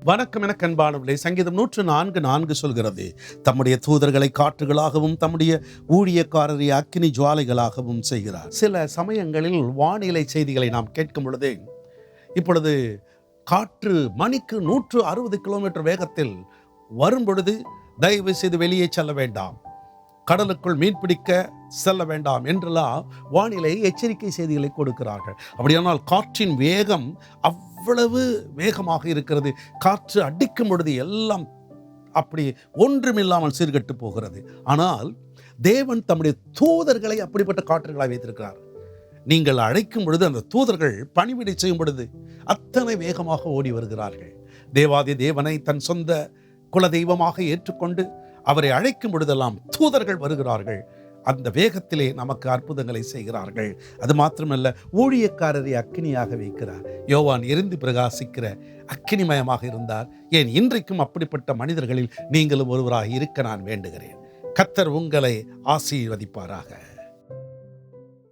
வணக்கம் என கண்பானவர்களே, சங்கீதம் 104:4 சொல்கிறது, தம்முடைய தூதர்களை காற்றுகளாகவும் தம்முடைய ஊழியக்காரரை அக்கினி ஜுவாலைகளாகவும் செய்கிறார். சில சமயங்களில் வானிலை செய்திகளை நாம் கேட்கும் பொழுது, இப்பொழுது காற்று மணிக்கு 160 கிலோமீட்டர் வேகத்தில் வரும் பொழுது தயவு செய்து வெளியே செல்ல வேண்டாம், கடலுக்குள் மீன்பிடிக்க செல்ல வேண்டாம் என்றெல்லாம் வானிலை எச்சரிக்கை செய்திகளை கொடுக்கிறார்கள். அப்படியானால் காற்றின் வேகம் அவ்வளவு வேகமாக இருக்கிறது. காற்று அடிக்கும் பொழுது எல்லாம் அப்படி ஒன்றுமில்லாமல் சீர்கட்டு போகிறது. ஆனால் தேவன் தம்முடைய தூதர்களை அப்படிப்பட்ட காற்றுகளாக வைத்திருக்கிறார். நீங்கள் அழைக்கும் பொழுது அந்த தூதர்கள் பணிவிடை செய்யும் பொழுது அத்தனை வேகமாக ஓடி வருகிறார்கள். தேவாதி தேவனை தன் சொந்த குல தெய்வமாக ஏற்றுக்கொண்டு அவரை அழைக்கும் பொழுதெல்லாம் தூதர்கள் வருகிறார்கள். அந்த வேகத்திலே நமக்கு அற்புதங்களை செய்கிறார்கள். அது மாத்திரமல்ல, ஊழியக்காரரை அக்கினியாக வைக்கிறார். யோவான் எரிந்து பிரகாசிக்கிற அக்கினிமயமாக இருந்தார். ஏன் இன்றைக்கும் அப்படிப்பட்ட மனிதர்களில் நீங்களும் ஒருவராக இருக்க நான் வேண்டுகிறேன். கர்த்தர் உங்களை ஆசீர்வதிப்பாராக.